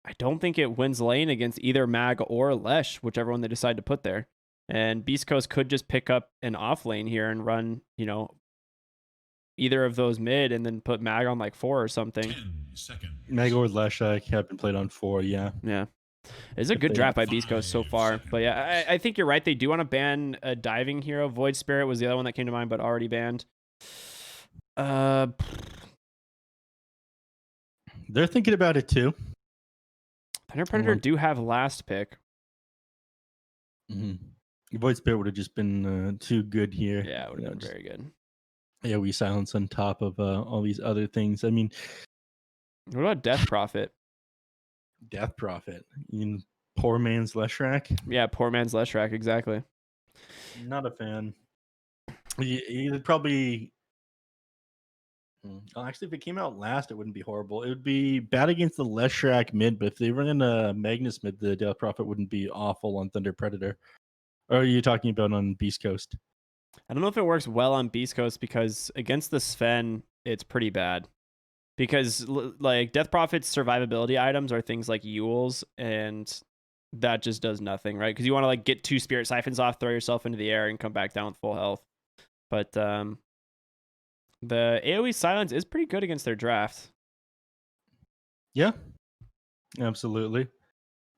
I don't think it wins lane against either Mag or Lesh, whichever one they decide to put there. And Beast Coast could just pick up an off lane here and run, you know, either of those mid and then put Mag on like 4 or something. 10 seconds. Mag or Lesh have been played on 4, yeah. Yeah. It's a good draft by Beast Coast so far. But yeah, I think you're right. They do want to ban a diving hero. Void Spirit was the other one that came to mind, but already banned. They're thinking about it too. Thunder Predator do have last pick. Void Spirit would have just been too good here. Yeah, it would have been very good. Yeah, we silence on top of all these other things. I mean, what about Death Prophet? Death Prophet. Poor man's Leshrac? Yeah, poor man's Leshrac, exactly. Not a fan. You'd probably... Well, actually, if it came out last, it wouldn't be horrible. It would be bad against the Leshrac mid, but if they run in a Magnus mid, the Death Prophet wouldn't be awful on Thunder Predator. Or are you talking about on Beast Coast? I don't know if it works well on Beast Coast because against the Sven, it's pretty bad. Because like Death Prophet's survivability items are things like Yules, and that just does nothing, right? Because you want to like get 2 Spirit Siphons off, throw yourself into the air, and come back down with full health. But the AoE silence is pretty good against their draft. Yeah, absolutely.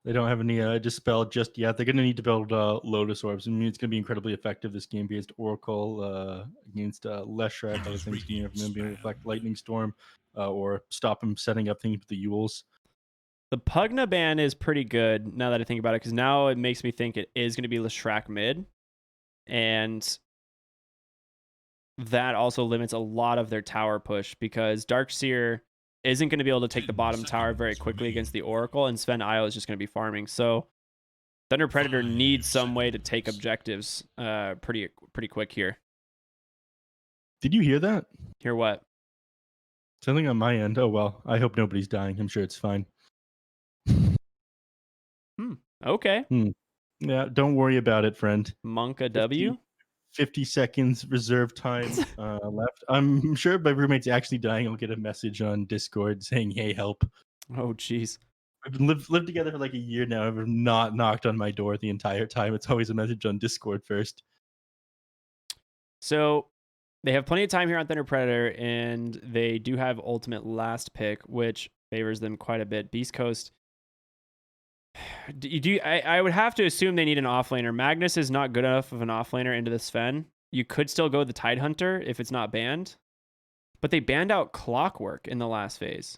They don't have any Dispel just yet. They're going to need to build Lotus Orbs. I mean, it's going to be incredibly effective this game against Oracle, against Leshrac, other things from them being Reflect Lightning Storm, or stop him setting up things with the Yules. The Pugna ban is pretty good now that I think about it, because now it makes me think it is going to be Leshrac mid. And that also limits a lot of their tower push, because Darkseer isn't going to be able to take the bottom tower very quickly against the Oracle, and Sven Isle is just going to be farming. So Thunder Predator needs some way to take objectives pretty quick here. Did you hear that? Hear what? Something on my end. Oh, well, I hope nobody's dying. I'm sure it's fine. Okay. Yeah, don't worry about it, friend. Monka W? 50 seconds reserve time left. I'm sure if my roommate's actually dying, I'll get a message on Discord saying, hey, help. Oh, jeez. I've lived together for like a year now. I've not knocked on my door the entire time. It's always a message on Discord first. So they have plenty of time here on Thunder Predator, and they do have ultimate last pick, which favors them quite a bit. Beast Coast. I would have to assume they need an offlaner. Magnus is not good enough of an offlaner into the Sven. You could still go the Tidehunter if it's not banned. But they banned out Clockwork in the last phase.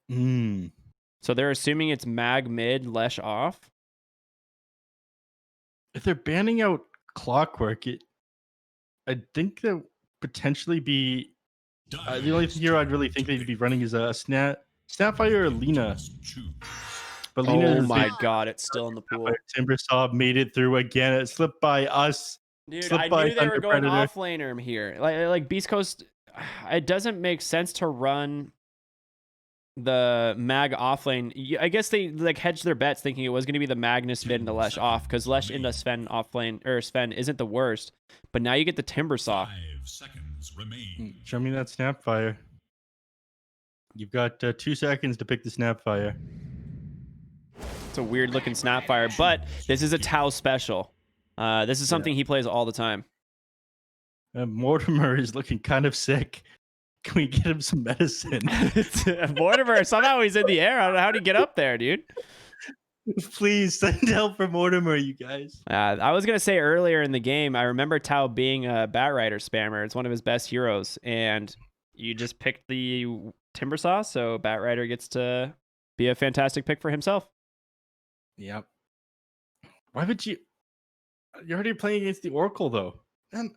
So they're assuming it's Mag mid, Lesh off. If they're banning out Clockwork, I think that potentially be the only hero I'd really think they'd be running is a Snapfire or Lina. But Lina, oh my god, it's still in the pool. Timbersaw made it through again. It slipped by us. Dude, I knew they were going offlaner here. Like Beast Coast, it doesn't make sense to run the Mag offlane. I guess they like hedged their bets thinking it was going to be the Magnus mid and the Lesh off, because Lesh into Sven offlane, or Sven isn't the worst. But now you get the Timbersaw. 5 seconds remain. Show me that Snapfire. You've got 2 seconds to pick the Snapfire. It's a weird looking Snapfire, but this is a Tau special. This is something he plays all the time. Mortimer is looking kind of sick. Can we get him some medicine? Mortimer, somehow he's in the air. I don't know how to get up there, dude. Please send help for Mortimer, you guys. I was going to say earlier in the game, I remember Tau being a Batrider spammer. It's one of his best heroes. And you just picked the Timbersaw, so Batrider gets to be a fantastic pick for himself. Yep. Why would you... You're already playing against the Oracle, though. Man,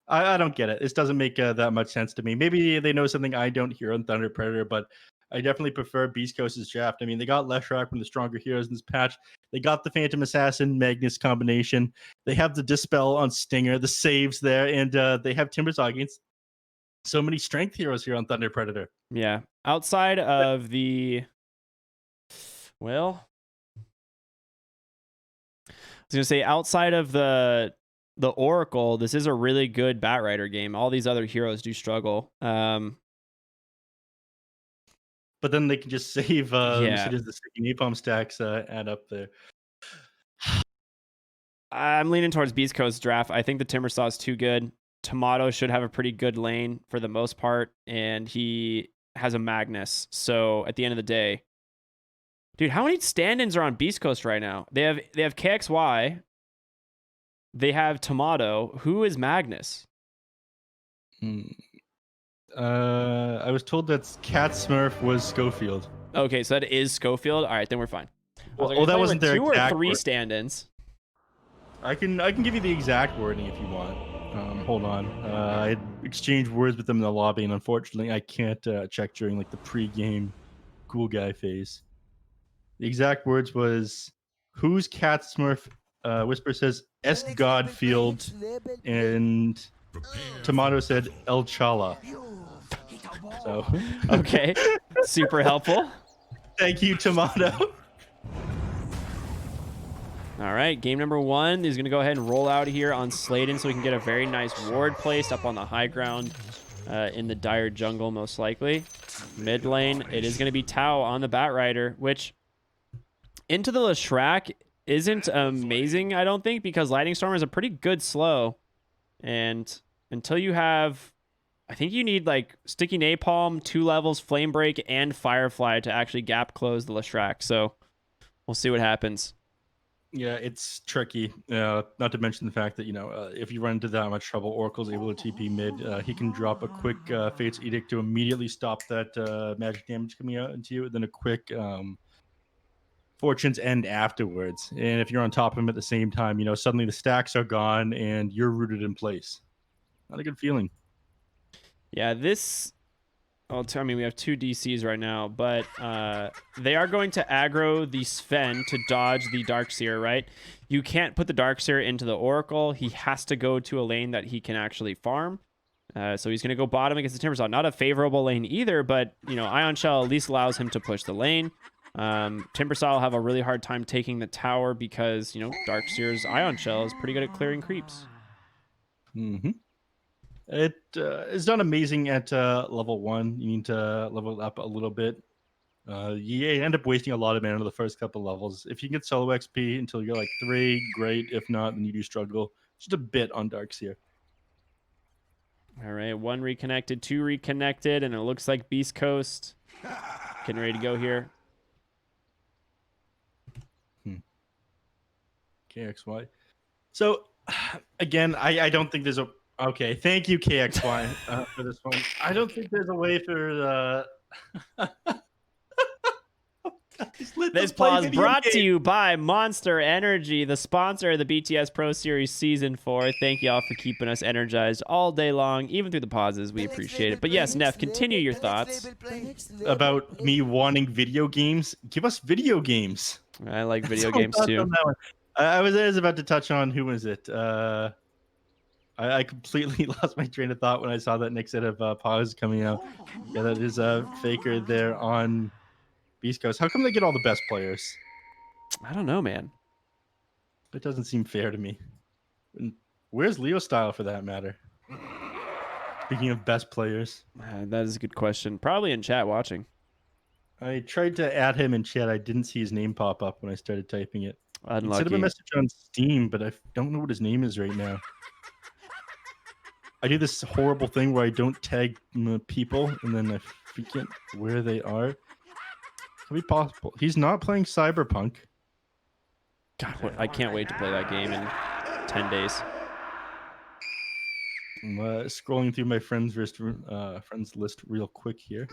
I don't get it. This doesn't make that much sense to me. Maybe they know something I don't hear on Thunder Predator, but I definitely prefer Beast Coast's draft. I mean, they got Leshrac, one of the stronger heroes in this patch. They got the Phantom Assassin Magnus combination. They have the Dispel on Stinger, the saves there, and they have Timbersaw against so many strength heroes here on Thunder Predator. Yeah. Outside of the... Well... I was going to say, outside of the Oracle, this is a really good Batrider game. All these other heroes do struggle. But but then they can just save Yeah. messages. The sticky napalm stacks add up there. I'm leaning towards Beast Coast draft. I think the Timbersaw is too good. Tomato should have a pretty good lane for the most part, and he has a Magnus. So at the end of the day, dude, how many stand-ins are on Beast Coast right now? They have KXY. They have Tomato. Who is Magnus? Hmm. I was told that Cat Smurf was Schofield. Okay, so that is Schofield. All right, then we're fine. I was like, Well, are that you wasn't playing their with 2 or exact 3 word. stand-ins? I can give you the exact wording if you want. Hold on. I had exchanged words with them in the lobby, and unfortunately, I can't check during like the pre-game cool guy phase. The exact words was, "Who's Cat Smurf?" Whisper says, "S Godfield," and Tomato said, "El Chala." So, Okay, super helpful. thank you, Tomato. All right, game number 1 is going to go ahead and roll out here on Sladen so we can get a very nice ward placed up on the high ground in the dire jungle, most likely. Mid lane, it is going to be Tau on the Batrider, which into the Leshrac isn't amazing, I don't think, because Lightning Storm is a pretty good slow. And until you have, I think you need like Sticky Napalm, 2 levels, Flame Break, and Firefly to actually gap close the Leshrac. So we'll see what happens. Yeah, it's tricky. Not to mention the fact that if you run into that much trouble, Oracle's able to TP mid. He can drop a quick Fate's Edict to immediately stop that magic damage coming out into you, and then a quick Fortune's End afterwards. And if you're on top of him at the same time, suddenly the stacks are gone and you're rooted in place. Not a good feeling. Yeah, this. Well, I mean, we have 2 DCs right now, but they are going to aggro the Sven to dodge the Darkseer, right? You can't put the Darkseer into the Oracle. He has to go to a lane that he can actually farm. So he's going to go bottom against the Timbersaw. Not a favorable lane either, but, Ion Shell at least allows him to push the lane. Timbersaw will have a really hard time taking the tower because, Darkseer's Ion Shell is pretty good at clearing creeps. Mm-hmm. It is not amazing at level 1. You need to level up a little bit. You end up wasting a lot of mana the first couple levels. If you can get solo XP until you're like 3, great. If not, then you do struggle just a bit on Darkseer. All right, 1 reconnected, 2 reconnected, and it looks like Beast Coast getting ready to go here. KXY. So, again, I don't think there's a... Okay, thank you, KXY, for this one. I don't think there's a way for... This pause brought to you by Monster Energy, the sponsor of the BTS Pro Series Season 4. Thank y'all for keeping us energized all day long, even through the pauses. We appreciate it. But yes, Neph, continue your thoughts. About me wanting video games. Give us video games. I like video games too. I was about to touch on, who was it? I completely lost my train of thought when I saw that Nick said of pause coming out. Yeah, that is a Faker there on Beast Coast. How come they get all the best players? I don't know, man. It doesn't seem fair to me. And where's Leo Style for that matter? Speaking of best players. That is a good question. Probably in chat watching. I tried to add him in chat. I didn't see his name pop up when I started typing it. Unlucky. I sent him a message on Steam, but I don't know what his name is right now. I do this horrible thing where I don't tag people, and then I forget where they are. Could be possible. He's not playing Cyberpunk. God, I can't wait to play that game in 10 days. I'm scrolling through my friends list real quick here.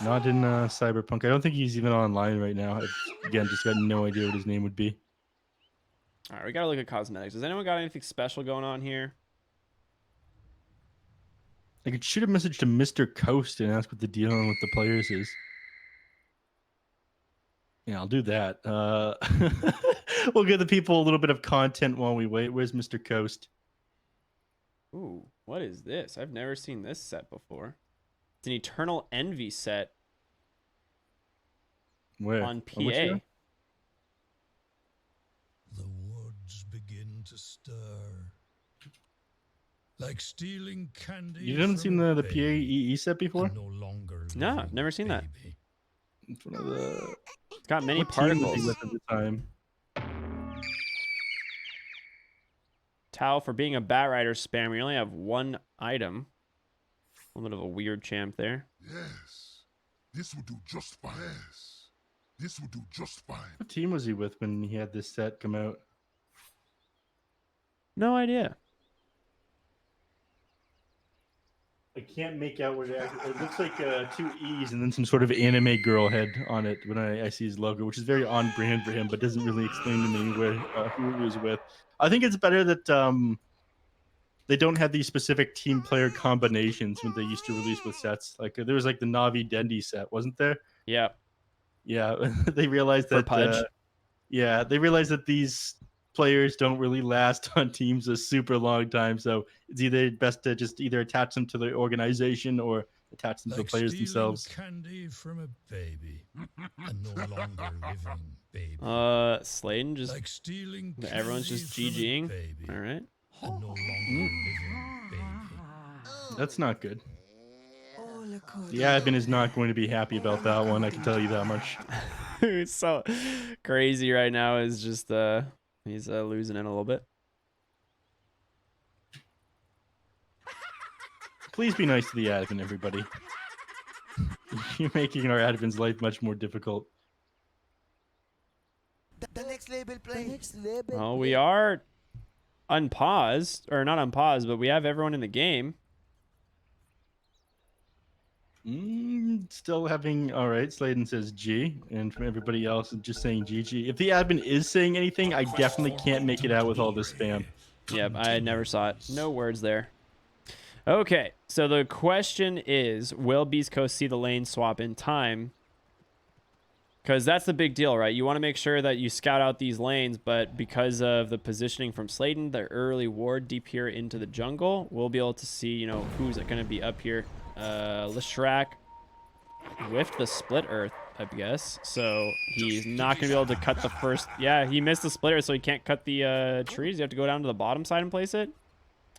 Not in Cyberpunk. I don't think he's even online right now. Again, just got no idea what his name would be. All right, we gotta look at cosmetics. Has anyone got anything special going on here? I could shoot a message to Mr. Coast and ask what the deal with the players is. Yeah, I'll do that. We'll give the people a little bit of content while we wait. Where's Mr. Coast? Ooh, what is this? I've never seen this set before. It's an Eternal Envy set. Where? On PA. The woods begin to stir. Like stealing candy. You haven't seen from a the baby PAEE set before? and no longer No, I've living never seen that. baby. It's one of the. It's got many What team was he particles. with at the time? Towel for being a bat rider spam. We only have one item. A little bit of a weird champ there. Yes, this will do just fine. Yes, this will do just fine. What team was he with when he had this set come out? No idea. I can't make out what it looks like. Two E's and then some sort of anime girl head on it when I see his logo, which is very on brand for him, but doesn't really explain to me who he was with. I think it's better that they don't have these specific team player combinations when they used to release with sets. Like there was like the Navi Dendi set, wasn't there? Yeah. Yeah, they realized For that. Pudge. Yeah, they realized that these players don't really last on teams a super long time. So it's either best to just either attach them to the organization or attach them to the Like players stealing themselves. candy from a baby and no longer living baby. Sladen just Like stealing everyone's just candy from a GGing. baby All right. and no longer living baby. That's not good. The admin is not going to be happy about that one. I can tell you that much. Who's so crazy right now is just he's losing it a little bit. Please be nice to the admin, everybody. You're making our admin's life much more difficult. The next label play. Oh, we are unpaused, or not unpaused, but we have everyone in the game. Still having all right. Sladen says G, and from everybody else, just saying GG. If the admin is saying anything, I definitely can't make it out with all this spam. Yep, I never saw it. No words there. Okay, so the question is, will Beast Coast see the lane swap in time? Because that's the big deal, right? You want to make sure that you scout out these lanes, but because of the positioning from Sladen, the early ward deep here into the jungle, we'll be able to see, you know, who's going to be up here. Leshrac whiffed the split earth, I guess, so he's not going to be able to cut the first. Yeah, he missed the split earth, so he can't cut the trees. You have to go down to the bottom side and place it.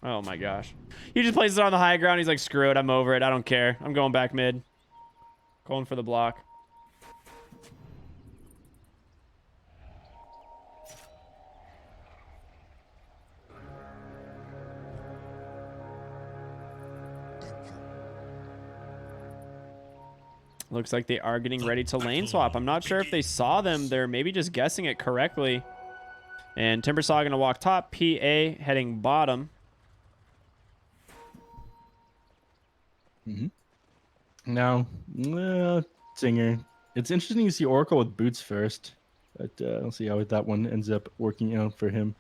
Oh my gosh. He just places it on the high ground. He's like, screw it, I'm over it, I don't care, I'm going back mid, going for the block. Looks like they are getting ready to lane swap. I'm not sure if they saw them. They're maybe just guessing it correctly. And Timbersaw going to walk top. PA heading bottom. Now, Singer. It's interesting to see Oracle with boots first. But I'll see how that one ends up working out for him.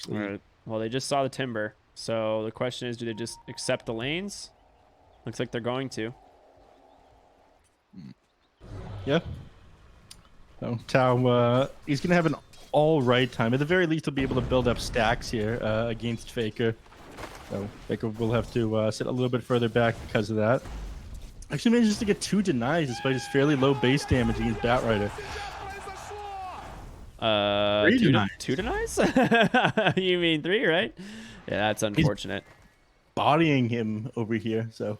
All right. Well, they just saw the Timber. So the question is, do they just accept the lanes? Looks like they're going to. Yeah. So Tao, he's gonna have an all right time. At the very least, he'll be able to build up stacks here against Faker. So Faker will have to sit a little bit further back because of that. Actually manages to get 2 denies despite his fairly low base damage against Bat Rider. 2 denies? You mean 3, right? Yeah, that's unfortunate. Bodying him over here. So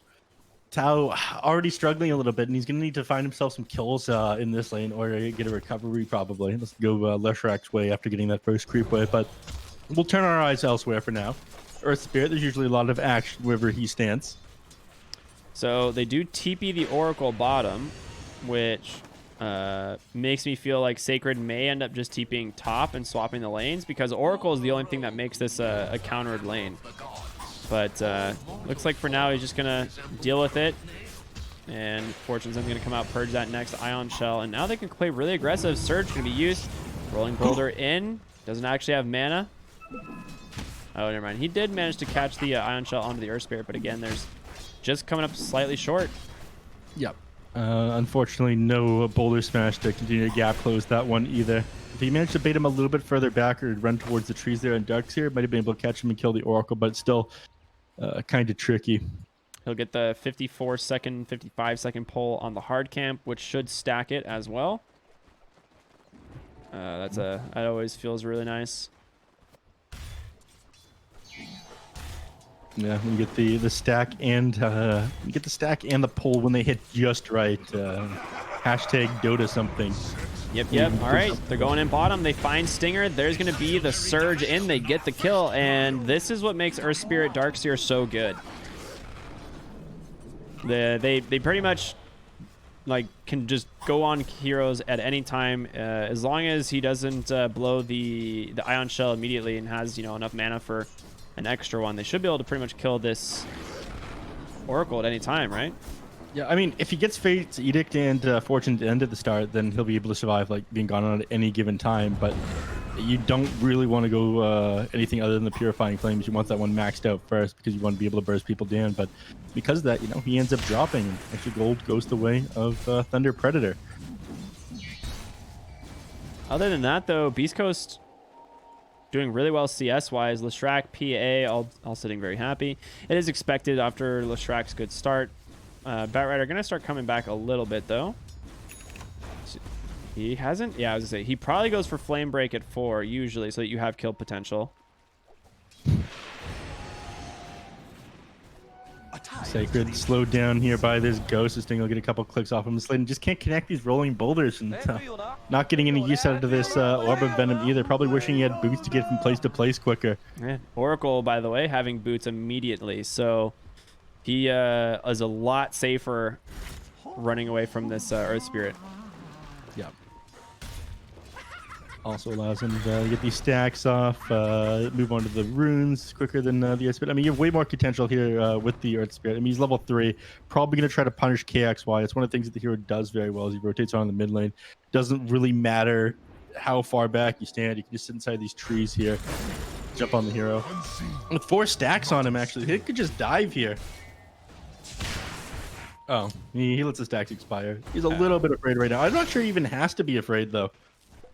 Tao already struggling a little bit, and he's going to need to find himself some kills in this lane or get a recovery probably. Let's go Leshrac's way after getting that first creep wave, but we'll turn our eyes elsewhere for now. Earth Spirit, there's usually a lot of action wherever he stands. So they do TP the Oracle bottom, which makes me feel like Sacred may end up just TPing top and swapping the lanes, because Oracle is the only thing that makes this a countered lane. But looks like for now he's just going to deal with it. And Fortune's going to come out, purge that next Ion Shell. And now they can play really aggressive. Surge going to be used. Rolling Boulder in. Doesn't actually have mana. Oh, never mind. He did manage to catch the Ion Shell onto the Earth Spirit. But again, there's just coming up slightly short. Yep. Unfortunately, no Boulder Smash to continue to gap close that one either. If he managed to bait him a little bit further back or run towards the trees there and ducks here, might have been able to catch him and kill the Oracle, but it's still kind of tricky. He'll get the 54-second, 55-second pull on the hard camp, which should stack it as well. That always feels really nice. Yeah, you get the stack and you get the stack and the pull when they hit just right. Hashtag Dota something. Yep. All right, they're going in bottom. They find Stinger. There's going to be the surge in. They get the kill, and this is what makes Earth Spirit Darkseer so good. They pretty much like can just go on heroes at any time as long as he doesn't blow the ion shell immediately and has, you know, enough mana for an extra one. They should be able to pretty much kill this Oracle at any time, right? Yeah, I mean, if he gets Fate's Edict and Fortune's End at the start, then he'll be able to survive like being gone on at any given time. But you don't really want to go anything other than the Purifying Flames. You want that one maxed out first because you want to be able to burst people down. But because of that, you know, he ends up dropping. Actually, gold goes the way of Thunder Predator. Other than that, though, Beast Coast doing really well CS-wise. Leshrac, PA, all sitting very happy. It is expected after Leshrac's good start. Batrider going to start coming back a little bit, though. He hasn't? Yeah, I was going to say, he probably goes for Flame Break at 4, usually, so that you have kill potential. Sacred slowed down here by this Ghost. This thing will get a couple clicks off him. Slayden just can't connect these rolling boulders, and not getting any use out of this Orb of Venom either. Probably wishing he had boots to get from place to place quicker. Yeah. Oracle, by the way, having boots immediately, so he is a lot safer running away from this Earth Spirit. Yeah. Also allows him to get these stacks off, move on to the runes quicker than the Earth Spirit. I mean, you have way more potential here with the Earth Spirit. I mean, he's level 3, probably going to try to punish KXY. It's one of the things that the hero does very well as he rotates on the mid lane. Doesn't really matter how far back you stand. You can just sit inside these trees here, jump on the hero. With 4 stacks on him, actually, he could just dive here. Oh, he lets the stacks expire. He's a little bit afraid right now. I'm not sure he even has to be afraid, though.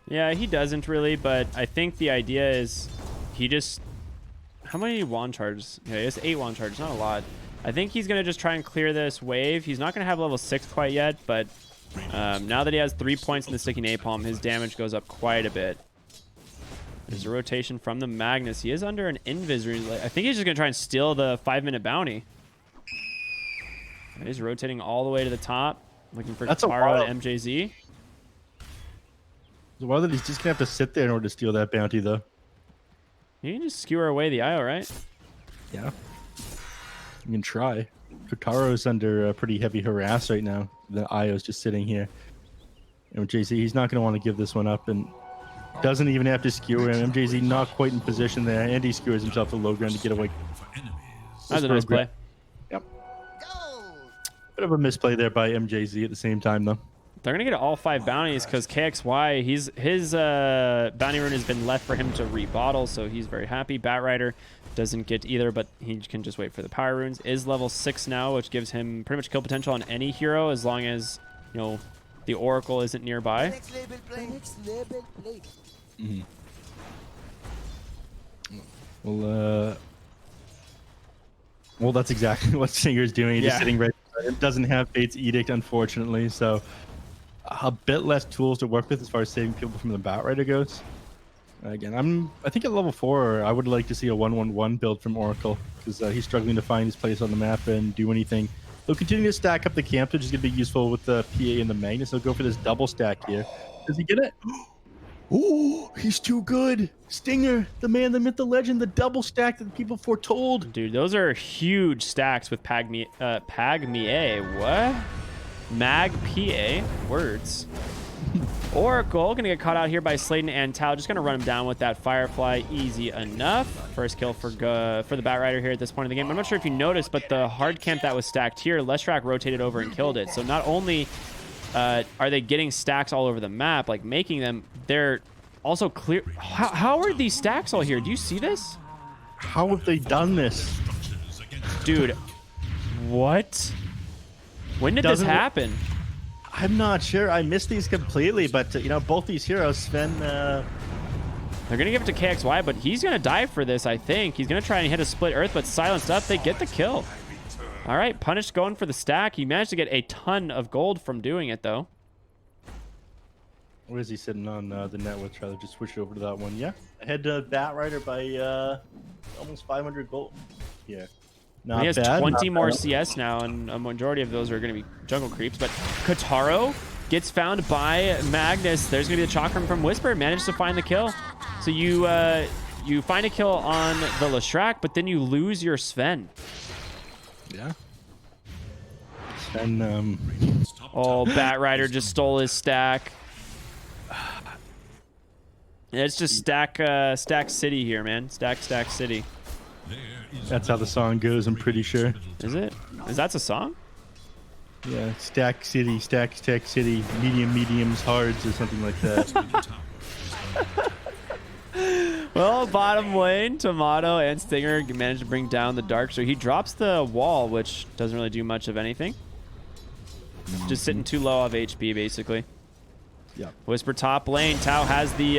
Yeah, he doesn't really, but I think the idea is he just... How many wand charges? Yeah, he has 8 wand charges, not a lot. I think he's going to just try and clear this wave. He's not going to have level 6 quite yet, but now that he has 3 points in the Sticky Napalm, his damage goes up quite a bit. There's a rotation from the Magnus. He is under an Invis. I think he's just going to try and steal the 5-minute bounty. He's rotating all the way to the top, looking for Taro and MJZ. So why that he's just gonna have to sit there in order to steal that bounty, though. You can just skewer away the IO, right? Yeah. You can try. Kotaro's under a pretty heavy harass right now. The IO's just sitting here. And MJZ, he's not gonna want to give this one up, and doesn't even have to skewer him. MJZ not quite in position there, and he skewers himself to low ground to get away. That's a nice play. Yep. Bit of a misplay there by MJZ at the same time, though. They're gonna get all 5 bounties because KXY, his bounty rune has been left for him to rebottle, so he's very happy. Batrider doesn't get either, but he can just wait for the power runes. Is level 6 now, which gives him pretty much kill potential on any hero as long as, you know, the Oracle isn't nearby. Next level play. Next level play. Well, that's exactly what Stinger's doing. He's just sitting right there. It doesn't have Fate's Edict, unfortunately, so a bit less tools to work with as far as saving people from the Batrider goes. Again, I think at level 4, I would like to see a 1-1-1 build from Oracle because he's struggling to find his place on the map and do anything. He'll continue to stack up the camp, which is going to be useful with the PA and the Magnus. He'll go for this double stack here. Does he get it? Oh, he's too good. Stinger, the man, the myth, the legend, the double stack that the people foretold. Dude, those are huge stacks with Pagmie. What? Mag PA? Words. Oracle gonna get caught out here by Slayden and Tao. Just gonna run him down with that Firefly. Easy enough. First kill for the Batrider here at this point in the game. I'm not sure if you noticed, but the hard camp that was stacked here, Leshrac rotated over and killed it. So not only are they getting stacks all over the map, like making them, they're also clear. How are these stacks all here? Do you see this? How have they done this? Dude, what? When did this happen? I'm not sure. I missed these completely, but you know, both these heroes, Sven. They're gonna give it to KXY, but he's gonna dive for this. I think he's gonna try and hit a split earth, but silenced up. They get the kill. All right, Punished going for the stack. He managed to get a ton of gold from doing it, though. Where is he sitting on the net with? Rather just switch over to that one. Yeah, ahead to Batrider by almost 500 gold. Yeah. Not he has bad. 20 not more bad. CS now, and a majority of those are going to be jungle creeps. But Kataro gets found by Magnus. There's going to be a Chakram from Whisper. Manages to find the kill. So you find a kill on the Leshrac, but then you lose your Sven. Yeah. And Oh, Batrider just stole his stack. It's just stack city here, man. Stack city. that's how the song goes, I'm pretty sure. Is it? Is that a song? Yeah, stack city, stack city, mediums, hards, or something like that. Well, bottom lane, Tomato and Stinger managed to bring down the Dark. So he drops the wall, which doesn't really do much of anything. Just sitting too low of HP, basically. Yeah. Whisper top lane. Tao has the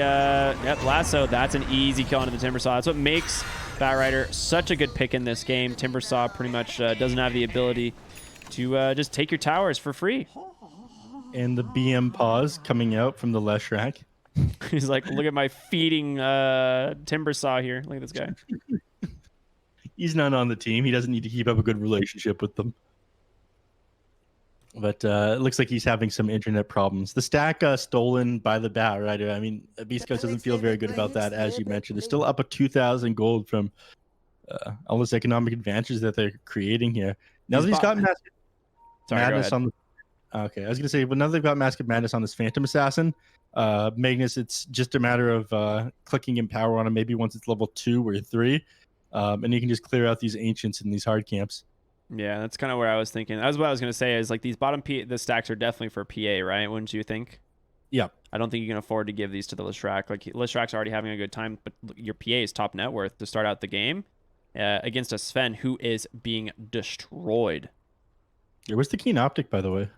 lasso. That's an easy kill onto the Timbersaw. That's what makes Batrider such a good pick in this game. Timbersaw pretty much doesn't have the ability to just take your towers for free. And the BM pause coming out from the Leshrac. He's like, look at my feeding Timbersaw here. Look at this guy. He's not on the team. He doesn't need to keep up a good relationship with them. But it looks like he's having some internet problems. The stack stolen by the Batrider. I mean, Beast Coast doesn't feel very good about that, as you mentioned. They're still up a 2,000 gold from all this economic advantage that they're creating here. Now that he's got Mask Madness on the... Okay, I was going to say, well, now they've got Mask of Madness on this Phantom Assassin, Magnus, it's just a matter of clicking Empower on him maybe once it's level 2 or 3, and you can just clear out these Ancients in these hard camps. Yeah, that's kind of where I was thinking. That's what I was going to say is like these the stacks are definitely for PA, right? Wouldn't you think? Yeah. I don't think you can afford to give these to the Leshrac. Like Leshrac's already having a good time, but your PA is top net worth to start out the game against a Sven who is being destroyed. Yeah, where's the Keen Optic, by the way?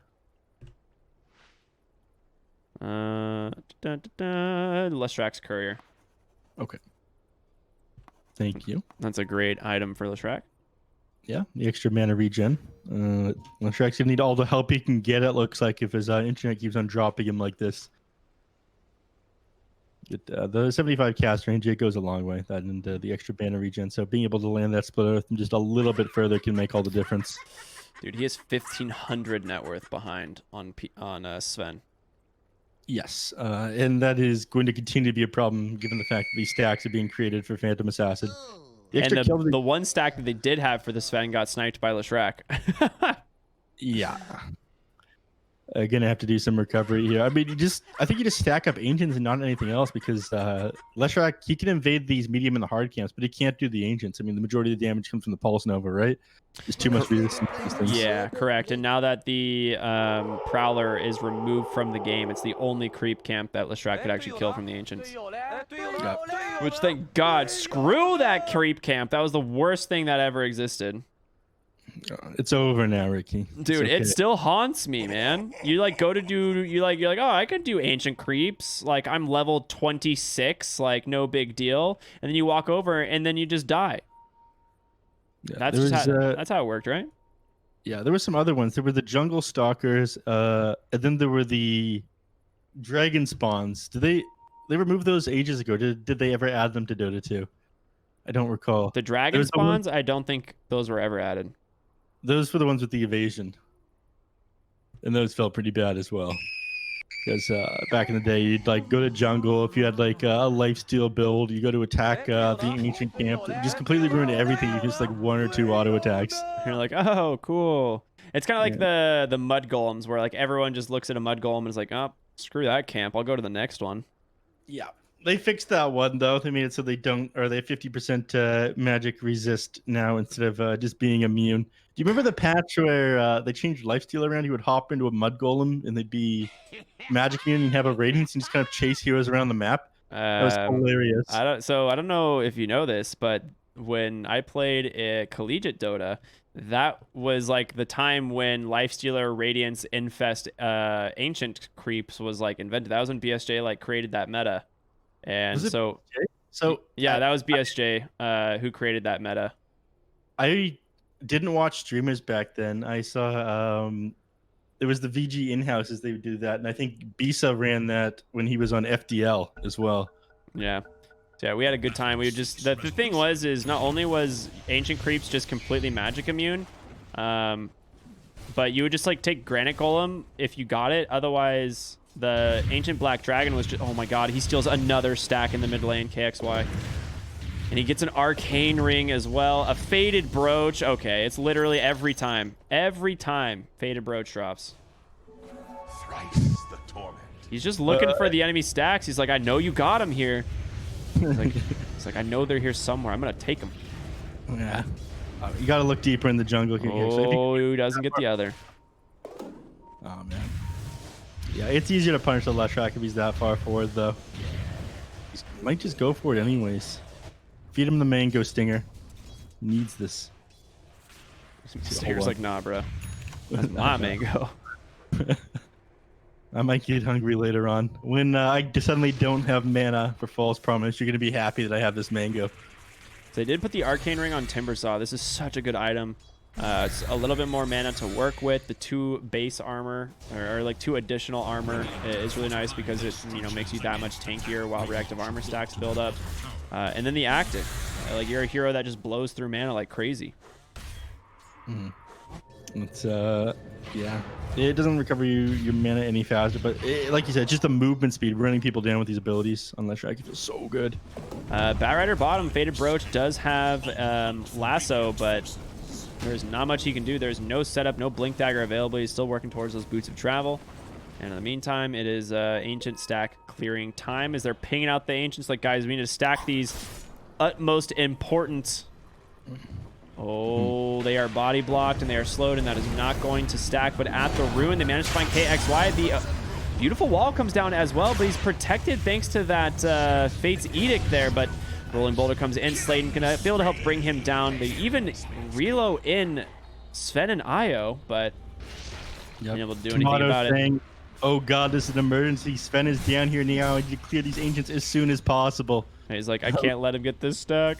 Leshrac's Courier. Okay. Thank you. That's a great item for Leshrac. Yeah, the extra mana regen. Leshrac's gonna need all the help he can get, it looks like, if his internet keeps on dropping him like this. The 75 cast range, it goes a long way, that and the extra mana regen. So being able to land that split earth just a little bit further can make all the difference. Dude, he has 1,500 net worth behind on Sven. Yes, and that is going to continue to be a problem given the fact that these stacks are being created for Phantom Assassin. The And extra kill the one stack that they did have for the Sven got sniped by Leshrac. yeah. Gonna have to do some recovery here. I mean, I think you just stack up Ancients and not anything else, because Leshrac, he can invade these medium and the hard camps, but he can't do the Ancients. I mean, the majority of the damage comes from the Pulse Nova, right? There's too much resistance to these things. Yeah, correct. And now that the Prowler is removed from the game, it's the only creep camp that Leshrac could actually kill from the Ancients. Yeah. Which, thank God, screw that creep camp. That was the worst thing that ever existed. It's over now, Ricky. Dude, okay. it still haunts me, man. You like go to do you're like, oh, I could do ancient creeps. Like I'm level 26, like no big deal. And then you walk over and then you just die. Yeah, That's how it worked, right? Yeah, there were some other ones. There were the Jungle Stalkers, and then there were the Dragon Spawns. Did they removed those ages ago? Did they ever add them to Dota 2? I don't recall. The dragon spawns, I don't think those were ever added. Those were the ones with the evasion, and those felt pretty bad as well. Because back in the day, you'd like go to jungle if you had like a lifesteal build. You go to attack the ancient camp, it just completely ruined everything. You just like 1 or 2 auto attacks. You're like, oh, cool. It's kind of like the mud golems, where like everyone just looks at a mud golem and is like, oh, screw that camp. I'll go to the next one. Yeah, they fixed that one though. They made it so they don't, or they have 50% magic resist now instead of just being immune. Do you remember the patch where they changed lifesteal around? You would hop into a mud golem and they'd be magic immune and have a radiance and just kind of chase heroes around the map. That was hilarious. I don't know if you know this, but when I played collegiate Dota, that was like the time when Lifestealer, Radiance, Infest, Ancient Creeps was like invented. That was when BSJ like created that meta. And so yeah, that was BSJ who created that meta. I didn't watch streamers back then. I saw there was the VG in-houses, they would do that, and I think Bisa ran that when he was on FDL as well. Yeah. So yeah, we had a good time. We just the thing is not only was Ancient Creeps just completely magic immune, but you would just like take Granite Golem if you got it. Otherwise, the Ancient Black Dragon was just, oh my god, he steals another stack in the mid lane, KXY. And he gets an Arcane Ring as well. A Faded Brooch. Okay, it's literally every time. Every time Faded Brooch drops. Thrice the torment. He's just looking for the enemy stacks. He's like, I know you got him here. He's like, I know they're here somewhere. I'm going to take them. Yeah. You got to look deeper in the jungle here. Oh, he doesn't get the other. Oh, man. Yeah, it's easier to punish the Leshrac if he's that far forward, though. He might just go for it anyways. Feed him the mango stinger. He needs this. Stinger's like, nah, bro. That's my mango. I might get hungry later on. When I suddenly don't have mana for False Promise, you're going to be happy that I have this mango. So they did put the Arcane Ring on Timbersaw. This is such a good item. It's a little bit more mana to work with. The 2 base armor, or like 2 additional armor, is really nice because it makes you that much tankier while reactive armor stacks build up. And then the active, like you're a hero that just blows through mana like crazy. It's yeah, it doesn't recover your mana any faster, but like you said, just the movement speed, running people down with these abilities on Leshrac feels so good. Batrider bottom, Faded Brooch does have lasso, but there's not much he can do. There's no setup, no blink dagger available. He's still working towards those boots of travel. And in the meantime, it is ancient stack clearing time as they're pinging out the ancients. Like, guys, we need to stack these utmost important. Oh, they are body blocked and they are slowed, and that is not going to stack. But at the ruin, they managed to find KXY. The beautiful wall comes down as well, but he's protected thanks to that Fate's Edict there. But Rolling Boulder comes in. Slayton can be able to help bring him down. They even relo in Sven and Io, but being able to do anything about it. Oh god, this is an emergency. Sven is down here now. I need to clear these ancients as soon as possible. And he's like, I can't let him get this stack.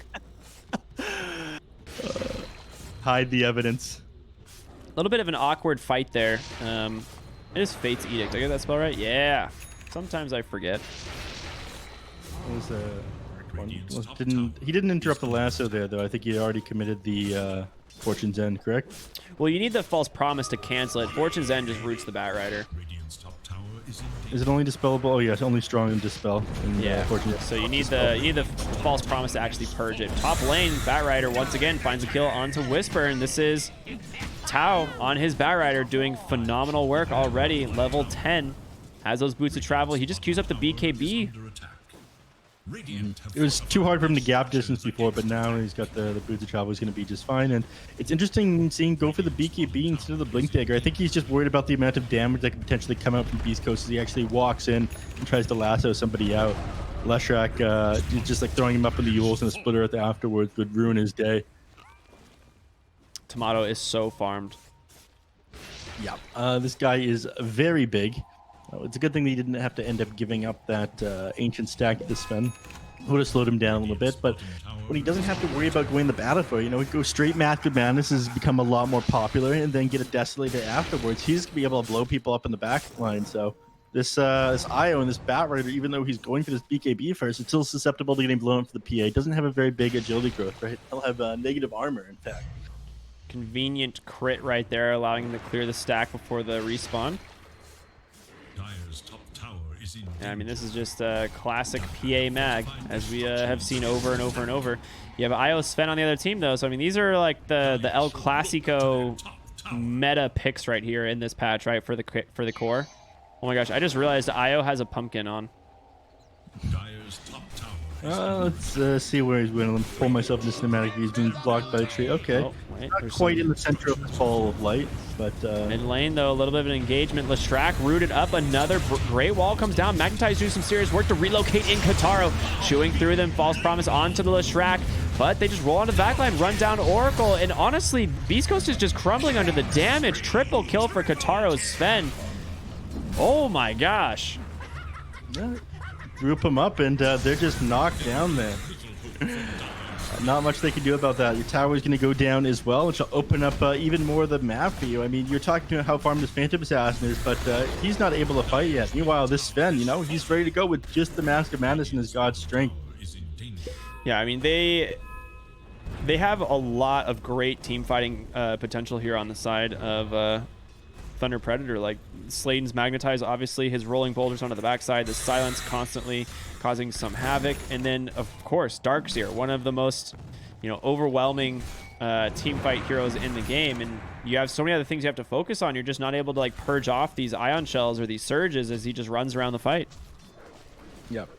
Hide the evidence. A little bit of an awkward fight there. It is Fate's Edict. Did I get that spell right? Yeah. Sometimes I forget. He didn't interrupt the lasso there, though. I think he already committed the Fortune's End, correct? Well, you need the False Promise to cancel it. Fortune's End just roots the Batrider. Is it only dispellable? Oh, yeah, it's only strong and dispel. Yeah. So you need the False Promise to actually purge it. Top lane, Batrider once again finds a kill onto Whisper, and this is Tao on his Batrider doing phenomenal work already. Level 10. Has those boots of travel. He just queues up the BKB. It was too hard for him to gap distance before, but now he's got the boots of travel. He's going to be just fine. And it's interesting seeing go for the BKB instead of the Blink Dagger. I think he's just worried about the amount of damage that could potentially come out from Beast Coast as he actually walks in and tries to lasso somebody out. Leshrac just like throwing him up in the Yules and a splitter at the afterwards would ruin his day. Tomato is so farmed. Yeah, this guy is very big. It's a good thing that he didn't have to end up giving up that ancient stack to Sven. Would have slowed him down a little bit, but when he doesn't have to worry about going the battlefield, he goes straight Master Madness has become a lot more popular, and then get a Desolator afterwards. He's gonna be able to blow people up in the back line. So this Io and this Batrider, even though he's going for this BKB first, it's still susceptible to getting blown up for the PA. He doesn't have a very big agility growth, right? He'll have negative armor, in fact. Convenient crit right there, allowing him to clear the stack before the respawn. Yeah, I mean, this is just a classic PA mag, as we have seen over and over and over. You have Io Sven on the other team, though, so I mean, these are like the El Clasico meta picks right here in this patch, right, for the core. Oh my gosh, I just realized Io has a pumpkin on. Let's see where he's going. Let me pull myself in the cinematic view. He's being blocked by the tree. Okay. Oh, wait, not quite in the center of this ball of light, but... Mid lane, though, a little bit of an engagement. Leshrac rooted up. Another great wall comes down. McIntyre's doing some serious work to relocate in Kataro. Chewing through them. False Promise onto the Leshrac. But they just roll onto the backline, run down Oracle. And honestly, Beast Coast is just crumbling under the damage. Triple kill for Kataro's Sven. Oh my gosh. Yeah. Group them up, and they're just knocked down there. Not much they can do about that. Your tower is going to go down as well, which will open up even more of the map for you. I mean, you're talking about how farmed this Phantom Assassin is, but he's not able to fight yet. Meanwhile, this Sven, he's ready to go with just the Mask of Madness and his God Strength. Yeah, I mean, they have a lot of great team fighting potential here on the side of Thunder Predator. Like, Sladen's Magnetize, obviously, his rolling boulders onto the backside, the silence constantly causing some havoc, and then, of course, Darkseer, one of the most, overwhelming team fight heroes in the game, and you have so many other things you have to focus on. You're just not able to, like, purge off these ion shells or these surges as he just runs around the fight. Yep.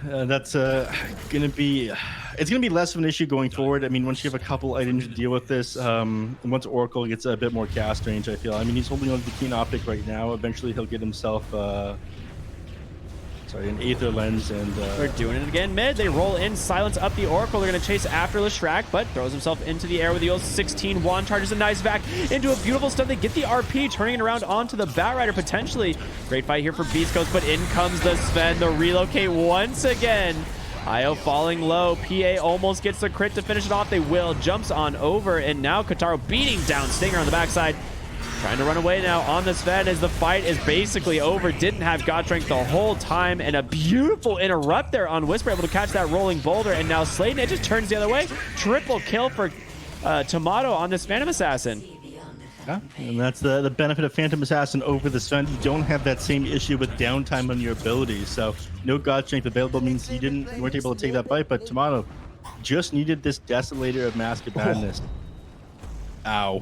That's gonna be it's gonna be less of an issue going forward. I mean, once you have a couple items to deal with this, once Oracle gets a bit more cast range, I feel. I mean, he's holding on to the Keen Optic right now. Eventually he'll get himself an Aether Lens, and They're doing it again mid. They roll in, silence up the Oracle. They're going to chase after Leshrac, but throws himself into the air with the old 16 wand, charges a nice back into a beautiful stun. They get the RP, turning it around onto the Batrider potentially. Great fight here for Beast Coast, but in comes the Sven, the relocate once again. Io falling low. PA almost gets the crit to finish it off. They will. Jumps on over, and now Kataro beating down Stinger on the backside. Trying to run away now on the Sven as the fight is basically over. Didn't have God Strength the whole time, and a beautiful interrupt there on Whisper, able to catch that rolling boulder, and now Sladen, it just turns the other way. Triple kill for Tomato on this Phantom Assassin. Yeah, and that's the benefit of Phantom Assassin over the Sven. You don't have that same issue with downtime on your abilities, so no God Strength available means you weren't able to take that bite, but Tomato just needed this Desolator of Mask of Madness. Ow.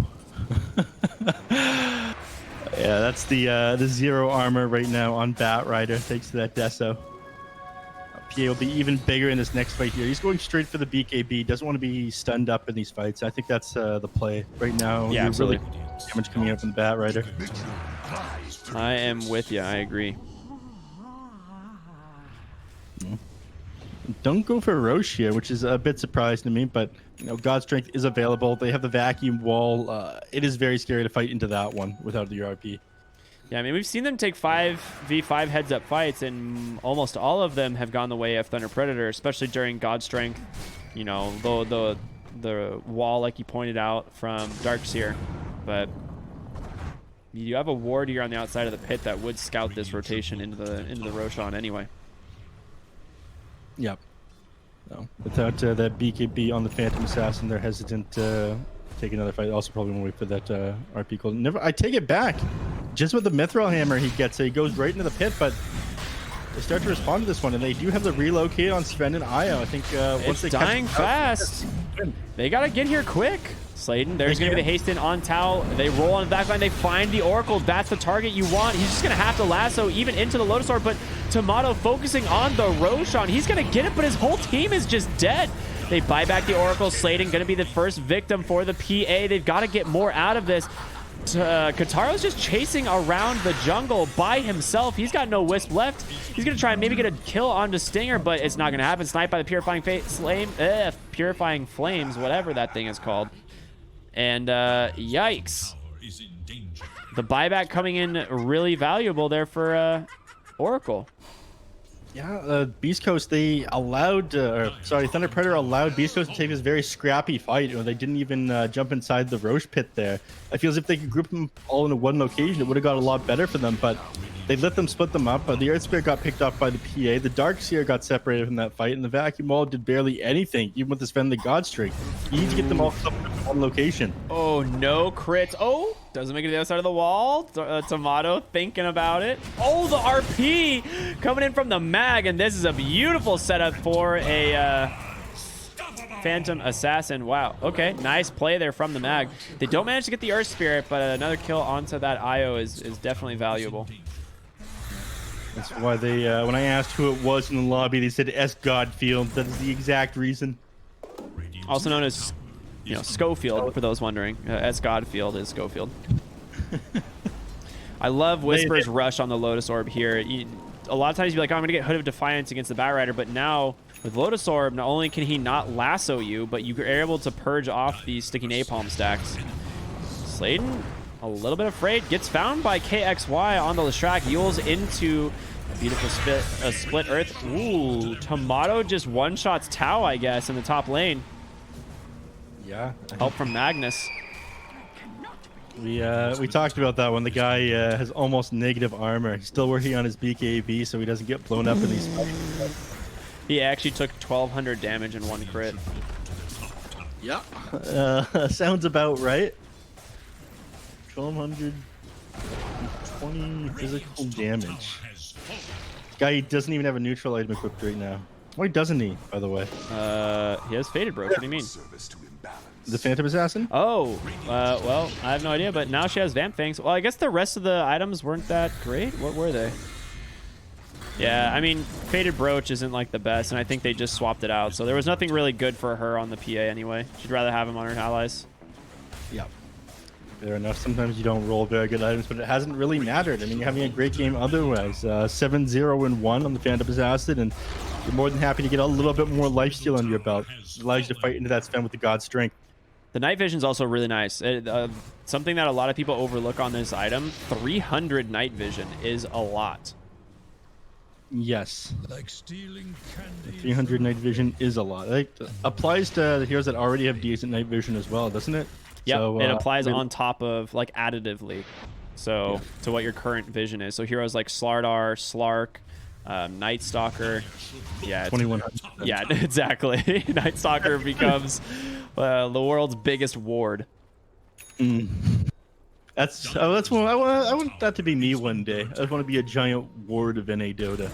Yeah, that's the 0 armor right now on Batrider, thanks to that Deso. PA will be even bigger in this next fight here. He's going straight for the BKB, doesn't want to be stunned up in these fights. I think that's the play right now. Yeah, absolutely. Really damage coming out from the Batrider. I am with you. I agree. Don't go for Roche here, which is a bit surprising to me, but God Strength is available. They have the vacuum wall. It is very scary to fight into that one without the RP. Yeah, I mean, we've seen them take 5v5 heads-up fights, and almost all of them have gone the way of Thunder Predator, especially during God Strength. The wall, like you pointed out, from Darkseer. But you have a ward here on the outside of the pit that would scout this rotation into the Roshan anyway. Yep. No, without that BKB on the Phantom Assassin, they're hesitant to take another fight. Also, probably won't wait for that RP call. I take it back. Just with the Mithril Hammer he gets, he goes right into the pit, but they start to respond to this one, and they do have the relocate on Sven and Io. I think once they dying fast. They gotta get here quick. Sladen, there's gonna be the haste in on Tau. They roll on the back line. They find the Oracle. That's the target you want. He's just gonna have to lasso even into the Lotus Orb, but Tomato focusing on the Roshan. He's gonna get it, but his whole team is just dead. They buy back the Oracle. Sladen gonna be the first victim for the PA. They've got to get more out of this. Kataro's just chasing around the jungle by himself. He's got no wisp left. He's gonna try and maybe get a kill onto Stinger, but it's not gonna happen. Sniped by the Purifying Flames, whatever that thing is called. And yikes. The buyback coming in really valuable there for Oracle. Yeah, Beast Coast, they allowed, Thunder Predator allowed Beast Coast to take this very scrappy fight. They didn't even jump inside the Roche pit there. I feel as if they could group them all into one location, it would have got a lot better for them, but they let them split them up. The Earth Spirit got picked off by the PA. The Darkseer got separated from that fight, and the Vacuum Wall did barely anything, even with the Sven the God Streak. You need to get them all up in one location. Oh, no crits. Oh, doesn't make it to the other side of the wall. Tomato thinking about it. Oh, the RP coming in from the mag, and this is a beautiful setup for a Phantom Assassin. Wow. Okay, nice play there from the mag. They don't manage to get the Earth Spirit, but another kill onto that Io is definitely valuable. That's why they, when I asked who it was in the lobby, they said S. Godfield. That is the exact reason. Also known as, Schofield, for those wondering. S. Godfield is Schofield. I love Whisper's rush on the Lotus Orb here. A lot of times you'd be like, oh, I'm going to get Hood of Defiance against the Batrider, but now with Lotus Orb, not only can he not lasso you, but you are able to purge off these sticky napalm stacks. Sladen, a little bit afraid, gets found by KXY on the Leshrac, Yules into a beautiful split Earth. Ooh, Tomato just one-shots Tau, I guess, in the top lane. Yeah. Help from Magnus. We talked about that one. The guy has almost negative armor. He's still working on his BKB so he doesn't get blown up in these fights. He actually took 1,200 damage in one crit. Yeah. Sounds about right. 1,220 physical damage. Guy doesn't even have a neutral item equipped right now. Why doesn't he, by the way? He has Faded Broach. What do you mean? The Phantom Assassin? Oh, well, I have no idea, but now she has Vamp Fangs. Well, I guess the rest of the items weren't that great. What were they? Yeah, I mean, Faded Brooch isn't like the best, and I think they just swapped it out. So there was nothing really good for her on the PA anyway. She'd rather have him on her allies. Yeah. Fair enough. Sometimes you don't roll very good items, but it hasn't really mattered. I mean, you're having a great game otherwise. 7-0-1 on the Phantom Assassin, and you're more than happy to get a little bit more lifesteal under your belt. It allows you to fight into that Sven with the God Strength. The night vision is also really nice. Something that a lot of people overlook on this item, 300 night vision is a lot. Yes. Like stealing candy 300 night vision is a lot. It applies to the heroes that already have decent night vision as well, doesn't it? Yep, So, it applies on top of, like, additively. So, Yeah. to what your current vision is. So, heroes like Slardar, Slark, Night Stalker. Yeah. 2100. Yeah, exactly. Night Stalker becomes the world's biggest ward. That's one. I want that to be me one day. I just want to be a giant ward of NA Dota.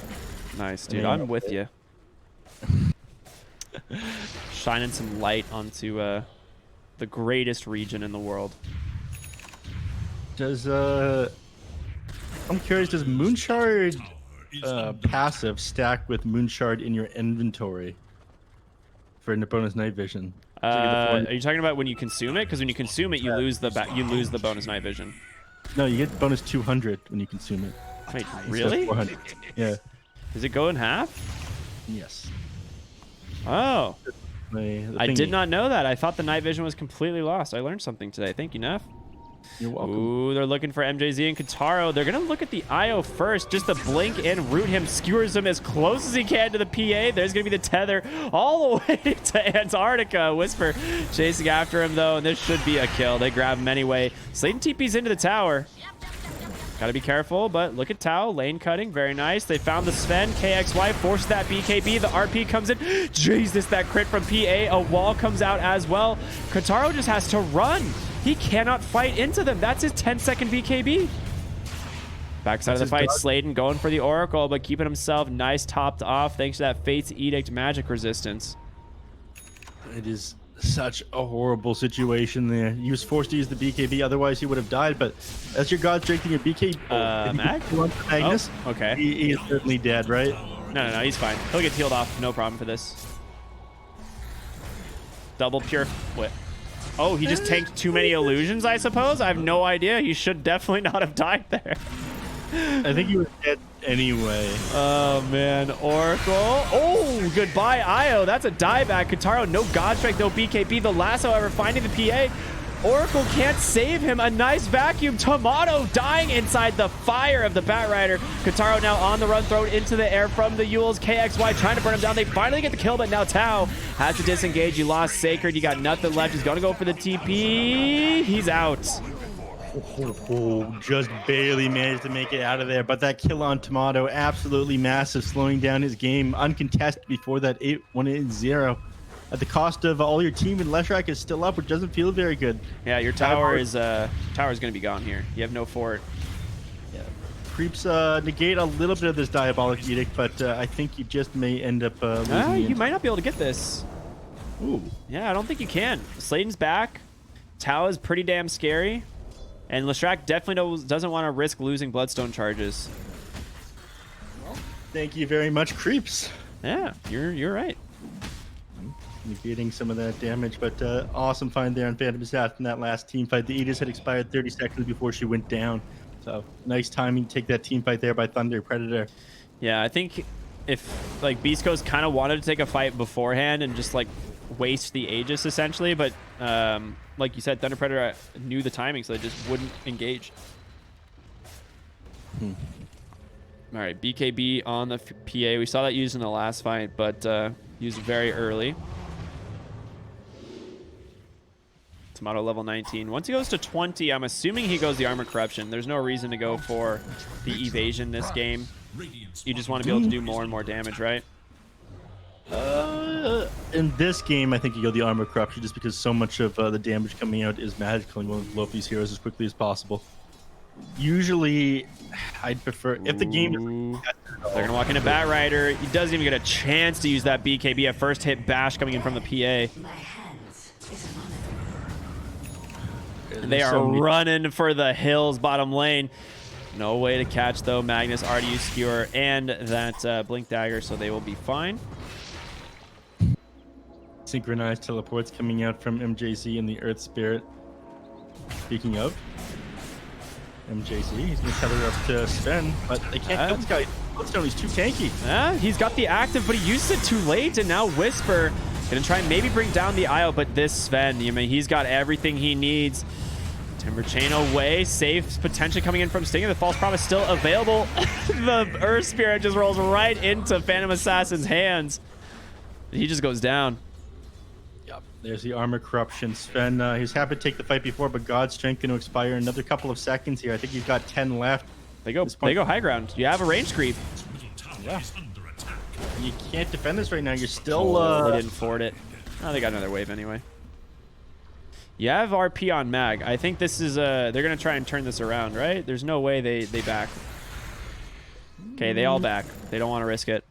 Nice, dude. Yeah. I'm with you. Shining some light onto the greatest region in the world. Does I'm curious, does Moonshard passive stack with Moonshard in your inventory for bonus night vision? Are you talking about when you consume it? Because when you consume it, you lose the bonus night vision. No, you get bonus 200 when you consume it. Wait, Instead of really? 400. Yeah. Does it go in half? Yes. Oh, The I did thingy. not know that. I thought the night vision was completely lost. I learned something today. Thank you, Neph. You're welcome. Ooh, they're looking for MJZ and Kataro. They're going to look at the IO first, just to blink and root him, skewers him as close as he can to the PA. There's going to be the tether all the way to Antarctica. Whisper chasing after him, though, and this should be a kill. They grab him anyway. Slayton TP's into the tower. Got to be careful, but look at Tao. Lane cutting. Very nice. They found the Sven. KXY forces that BKB. The RP comes in. Jesus, that crit from PA. A wall comes out as well. Kataro just has to run. He cannot fight into them. That's his 10-second BKB. Backside of the fight, Slayton going for the Oracle, but keeping himself nice topped off thanks to that Fate's Edict magic resistance. It is such a horrible situation there. He was forced to use the BKB, otherwise he would have died, but that's your God Strength and your BKB. Mag? Magnus? Oh, okay. He is certainly dead, right? No, he's fine. He'll get healed off. No problem for this. Double pure. What? Oh, he just tanked too many illusions, I suppose? I have no idea. He should definitely not have died there. I think he was dead anyway. Oh, man. Oracle. Oh, goodbye, Io. That's a dieback. Kataro, no God Strike, no BKB. The last, however, finding the PA. Oracle can't save him. A nice vacuum. Tomato dying inside the fire of the Batrider. Kataro now on the run, thrown into the air from the Yules. KXY trying to burn him down. They finally get the kill, but now Tao has to disengage. You lost Sacred. You got nothing left. He's going to go for the TP. He's out. Just barely managed to make it out of there, but that kill on Tomato, absolutely massive, slowing down his game, uncontested before that 1-8-0. At the cost of all your team, and Leshrac is still up, which doesn't feel very good. Yeah, your tower is going to be gone here. You have no fort. Yeah. Creeps negate a little bit of this Diabolic Edict, but I think you just may end up losing. You might not be able to get this. Ooh. Yeah, I don't think you can. Slayton's back. Tao is pretty damn scary. And Leshrac definitely doesn't want to risk losing Bloodstone charges. Thank you very much, Creeps. Yeah, you're right. Negating some of that damage, but awesome find there on Phantom Assassin in that last team fight. The Aegis had expired 30 seconds before she went down. So nice timing to take that team fight there by Thunder Predator. Yeah, I think if like Beast Coast kind of wanted to take a fight beforehand and just like waste the Aegis essentially, but like you said, Thunder Predator knew the timing, so they just wouldn't engage. All right, BKB on the PA. We saw that used in the last fight, but used very early. Tomato level 19. Once he goes to 20, I'm assuming he goes the Armor Corruption. There's no reason to go for the Evasion this game. You just want to be able to do more and more damage, right? In this game, I think you go the Armor Corruption just because so much of the damage coming out is magical and you want to blow up these heroes as quickly as possible. Usually, I'd prefer if the game. Ooh. They're gonna walk into Bat Rider. He doesn't even get a chance to use that BKB. A first hit bash coming in from the PA. They are running for the hills bottom lane. No way to catch though. Magnus already used Skewer and that Blink Dagger, so they will be fine. Synchronized teleports coming out from MJZ and the Earth Spirit. Speaking of MJZ, he's going to tether up to Sven, but they can't kill this guy. Bloodstone, he's too tanky. He's got the active, but he used it too late, and now Whisper gonna try and maybe bring down the IO, but this Sven, I mean, he's got everything he needs. Timber Chain away, safe potentially coming in from Stinger. The False Promise still available. The Earth Spirit just rolls right into Phantom Assassin's hands. He just goes down. Yep. There's the Armor Corruption. Sven, he's happy to take the fight before, but God's Strength going to expire in another couple of seconds here. I think he's got 10 left. They go high ground. You have a range creep. Yeah. You can't defend this right now. You're still... They didn't ford it. Oh, they got another wave anyway. You have RP on Mag. I think this is they're gonna try and turn this around, right? There's no way they back. Okay, they all back. They don't want to risk it.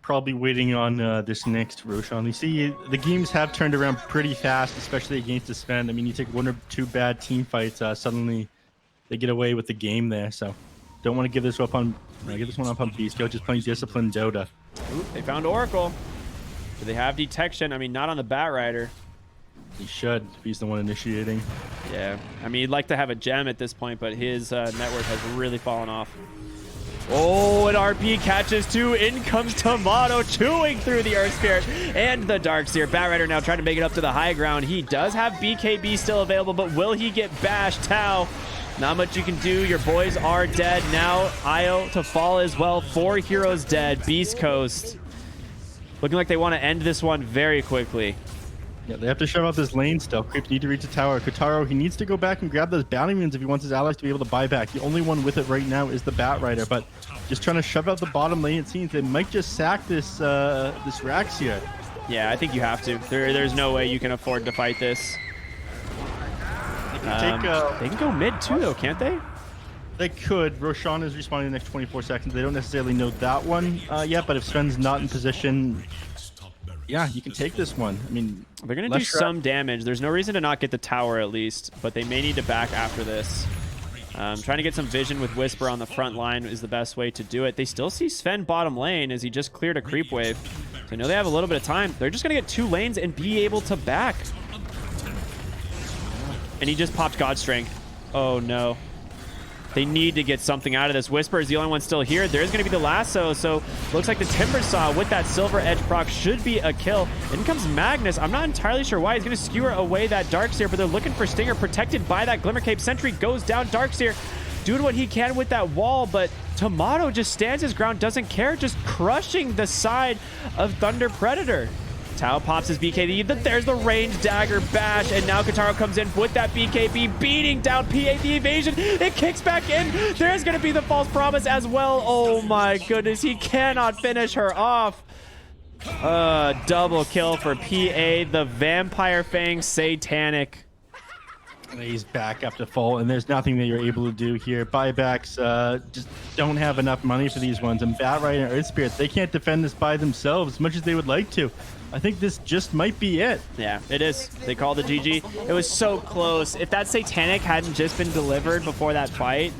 Probably waiting on this next Roshan. You see, the games have turned around pretty fast, especially against the Sven. I mean, you take one or two bad team fights, suddenly they get away with the game there. So, don't want to give this one up on Beastcoast. Just playing disciplined Dota. Ooh, they found Oracle. Do they have detection? I mean, not on the Bat Rider. He should if he's the one initiating. Yeah, I mean, he'd like to have a gem at this point, but his network has really fallen off. Oh, and RP catches two. In comes Tomato, chewing through the Earth Spirit and the Darkseer. Bat Rider now trying to make it up to the high ground. He does have BKB still available, but will he get bashed? Tau, not much you can do. Your boys are dead. Now Io to fall as well. 4 heroes dead. Beast Coast looking like they want to end this one very quickly. Yeah, they have to shove out this lane still. Creeps need to reach the tower. Kotaro, he needs to go back and grab those bounty runes if he wants his allies to be able to buy back. The only one with it right now is the Bat Rider, but just trying to shove out the bottom lane. It seems they might just sack this this Rax here. Yeah, I think you have to. There's no way you can afford to fight this. They can go mid too, though, can't they? They could. Roshan is responding in the next 24 seconds. They don't necessarily know that one yet, but if Sven's not in position, yeah, you can take this one. I mean, they're going to do some damage. There's no reason to not get the tower at least, but they may need to back after this. Trying to get some vision with Whisper on the front line is the best way to do it. They still see Sven bottom lane as he just cleared a creep wave. So I know they have a little bit of time. They're just going to get 2 lanes and be able to back. And he just popped God Strength. Oh, no. They need to get something out of this. Whisper is the only one still here. There's going to be the lasso, so looks like the Timber Saw with that Silver Edge proc should be a kill. In comes Magnus. I'm not entirely sure why. He's going to skewer away that Darkseer, but they're looking for Stinger protected by that Glimmer Cape. Sentry goes down. Darkseer doing what he can with that wall, but Tomato just stands his ground, doesn't care, just crushing the side of Thunder Predator. Tau pops his BKB, but there's the range dagger bash, and now Kotaro comes in with that BKB, beating down PA the evasion. It kicks back in. There's going to be the False Promise as well. Oh my goodness, he cannot finish her off. Double kill for PA, the Vampire Fang Satanic. He's back up to full, and there's nothing that you're able to do here. Buybacks just don't have enough money for these ones, and Bat Rider and Earth Spirits, they can't defend this by themselves as much as they would like to. I think this just might be it. Yeah, it is. They called it GG. It was so close. If that Satanic hadn't just been delivered before that fight,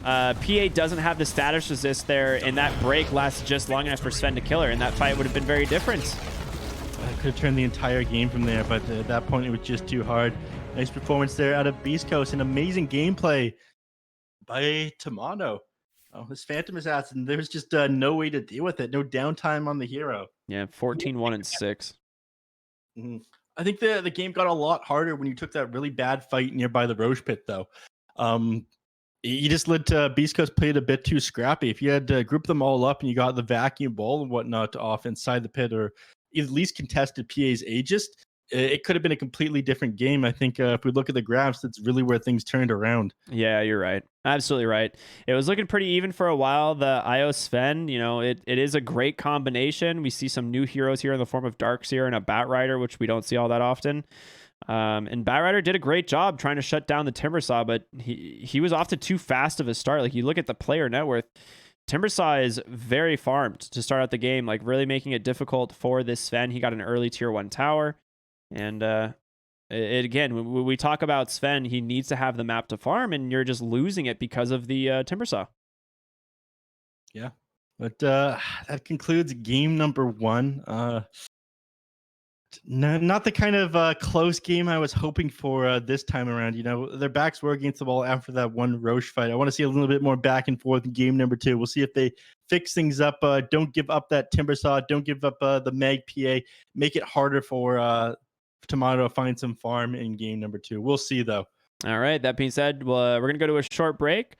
PA doesn't have the status resist there, and that break lasts just long enough for Sven to kill her, and that fight would have been very different. I could have turned the entire game from there, but at that point it was just too hard. Nice performance there out of Beast Coast, and amazing gameplay by Tomato. Oh, this Phantom Assassin, there was just no way to deal with it. No downtime on the hero. Yeah, 14-1-6. Mm-hmm. I think the game got a lot harder when you took that really bad fight nearby the Roche Pit, though. You just led to Beast Coast played a bit too scrappy. If you had to group them all up and you got the vacuum ball and whatnot off inside the pit, or at least contested PA's Aegis, it could have been a completely different game. I think if we look at the graphs, that's really where things turned around. Yeah, you're right. Absolutely right. It was looking pretty even for a while. The Io Sven, it is a great combination. We see some new heroes here in the form of Darkseer and a Batrider, which we don't see all that often. And Batrider did a great job trying to shut down the Timbersaw, but he was off to too fast of a start. Like, you look at the player net worth, Timbersaw is very farmed to start out the game, like really making it difficult for this Sven. He got an early tier 1 tower. And again, when we talk about Sven, he needs to have the map to farm, and you're just losing it because of the Timbersaw. Yeah. But that concludes game number 1. No, not the kind of close game I was hoping for this time around. Their backs were against the wall after that one Roche fight. I want to see a little bit more back and forth in game number 2. We'll see if they fix things up. Don't give up that Timbersaw. Don't give up the Mag PA. Make it harder for Tomato to find some farm in game number 2. We'll see, though. All right. That being said, we're going to go to a short break.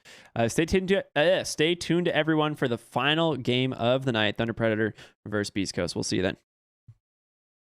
Stay tuned to everyone for the final game of the night, Thunder Predator versus Beast Coast. We'll see you then.